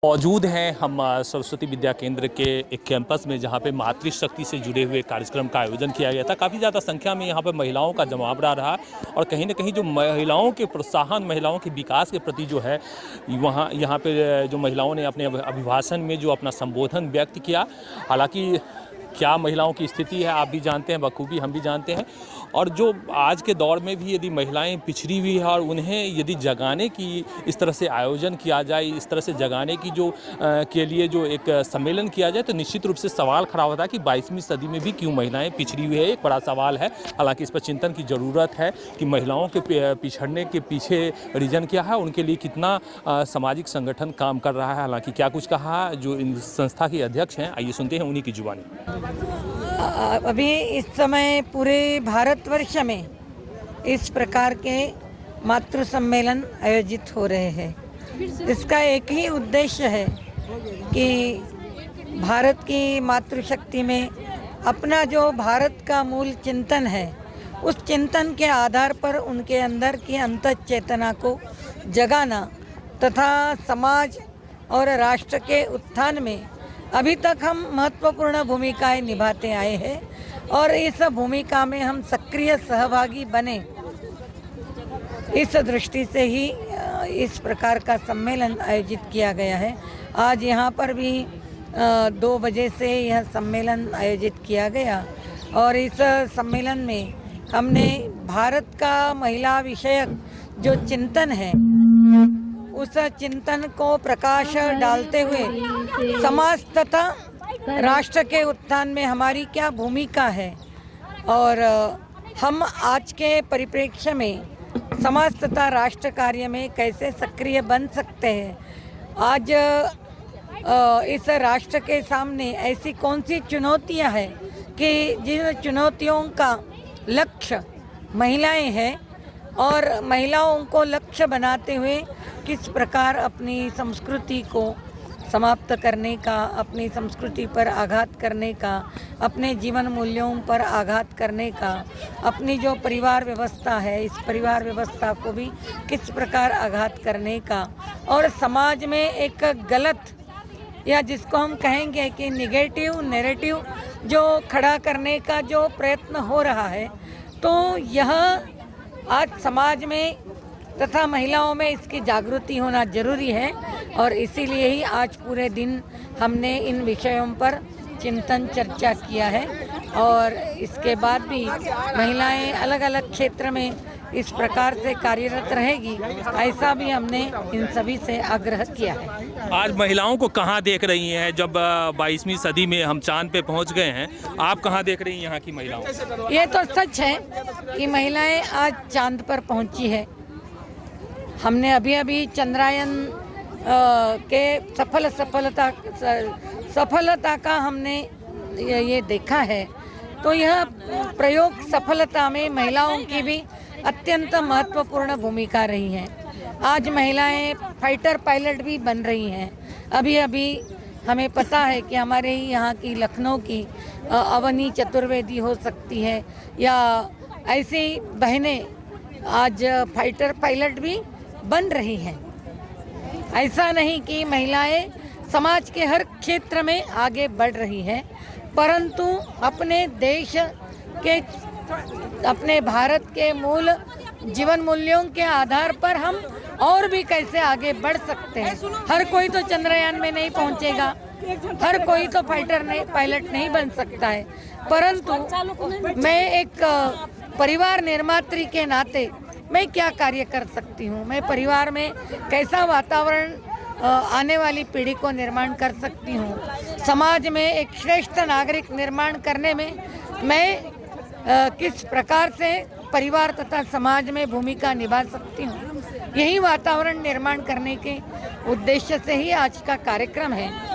मौजूद हैं हम सरस्वती विद्या केंद्र के एक कैंपस में, जहां पे मातृशक्ति से जुड़े हुए कार्यक्रम का आयोजन किया गया था। काफ़ी ज़्यादा संख्या में यहां पे महिलाओं का जमावड़ा रहा और कहीं ना कहीं जो महिलाओं के प्रोत्साहन, महिलाओं के विकास के प्रति जो है यहाँ पे जो महिलाओं ने अपने अभिभाषण में जो अपना संबोधन व्यक्त किया। हालांकि क्या महिलाओं की स्थिति है आप भी जानते हैं, बखूबी हम भी जानते हैं। और जो आज के दौर में भी यदि महिलाएं पिछड़ी हुई है और उन्हें यदि जगाने की इस तरह से आयोजन किया जाए, इस तरह से जगाने की जो के लिए जो एक सम्मेलन किया जाए, तो निश्चित रूप से सवाल खड़ा होता है कि 22वीं सदी में भी क्यों महिलाएं पिछड़ी हुई है। एक बड़ा सवाल है। हालांकि इस पर चिंतन की ज़रूरत है कि महिलाओं के पिछड़ने के पीछे रीज़न क्या है, उनके लिए कितना सामाजिक संगठन काम कर रहा है। हालांकि क्या कुछ कहा जो इन संस्था के अध्यक्ष हैं, आइए सुनते हैं उन्हीं की जुबानी। अभी इस समय पूरे भारतवर्ष में इस प्रकार के मातृ सम्मेलन आयोजित हो रहे हैं। इसका एक ही उद्देश्य है कि भारत की मातृशक्ति में अपना जो भारत का मूल चिंतन है, उस चिंतन के आधार पर उनके अंदर की अंतः चेतना को जगाना तथा समाज और राष्ट्र के उत्थान में अभी तक हम महत्वपूर्ण भूमिकाएं निभाते आए हैं और इस भूमिका में हम सक्रिय सहभागी बने। इस दृष्टि से ही इस प्रकार का सम्मेलन आयोजित किया गया है। आज यहाँ पर भी 2 बजे से यह सम्मेलन आयोजित किया गया और इस सम्मेलन में हमने भारत का महिला विषयक जो चिंतन है, उस चिंतन को प्रकाश डालते हुए समाज तथा राष्ट्र के उत्थान में हमारी क्या भूमिका है और हम आज के परिप्रेक्ष्य में समाज तथा राष्ट्र कार्य में कैसे सक्रिय बन सकते हैं। आज इस राष्ट्र के सामने ऐसी कौन सी चुनौतियां हैं कि जिन चुनौतियों का लक्ष्य महिलाएं हैं और महिलाओं को लक्ष्य बनाते हुए किस प्रकार अपनी संस्कृति को समाप्त करने का, अपनी संस्कृति पर आघात करने का, अपने जीवन मूल्यों पर आघात करने का, अपनी जो परिवार व्यवस्था है, इस परिवार व्यवस्था को भी किस प्रकार आघात करने का और समाज में एक गलत या जिसको हम कहेंगे कि निगेटिव नैरेटिव जो खड़ा करने का जो प्रयत्न हो रहा है, तो यह आज समाज में तथा महिलाओं में इसकी जागृति होना जरूरी है और इसीलिए ही आज पूरे दिन हमने इन विषयों पर चिंतन चर्चा किया है और इसके बाद भी महिलाएं अलग अलग क्षेत्र में इस प्रकार से कार्यरत रहेगी, ऐसा भी हमने इन सभी से आग्रह किया है। आज महिलाओं को कहाँ देख रही हैं? जब 22वीं सदी में हम चांद पे पहुँच गए हैं, आप कहाँ देख रही हैं यहाँ की महिलाओं? ये तो सच है कि महिलाएं आज चांद पर पहुँची है। हमने अभी चंद्रयान के सफलता का हमने ये देखा है, तो यह प्रयोग सफलता में महिलाओं की भी अत्यंत महत्वपूर्ण भूमिका रही है। आज महिलाएं फाइटर पायलट भी बन रही हैं। अभी हमें पता है कि हमारे ही यहाँ की लखनऊ की अवनी चतुर्वेदी हो सकती है या ऐसी बहनें आज फाइटर पायलट भी बन रही हैं। ऐसा नहीं कि महिलाएं समाज के हर क्षेत्र में आगे बढ़ रही हैं, परंतु अपने देश के, अपने भारत के मूल जीवन मूल्यों के आधार पर हम और भी कैसे आगे बढ़ सकते हैं। हर कोई तो चंद्रयान में नहीं पहुंचेगा, हर कोई तो पायलट नहीं बन सकता है, परंतु मैं एक परिवार निर्मात्री के नाते मैं क्या कार्य कर सकती हूँ, मैं परिवार में कैसा वातावरण आने वाली पीढ़ी को निर्माण कर सकती हूँ, समाज में एक श्रेष्ठ नागरिक निर्माण करने में मैं किस प्रकार से परिवार तथा समाज में भूमिका निभा सकती हूँ, यही वातावरण निर्माण करने के उद्देश्य से ही आज का कार्यक्रम है।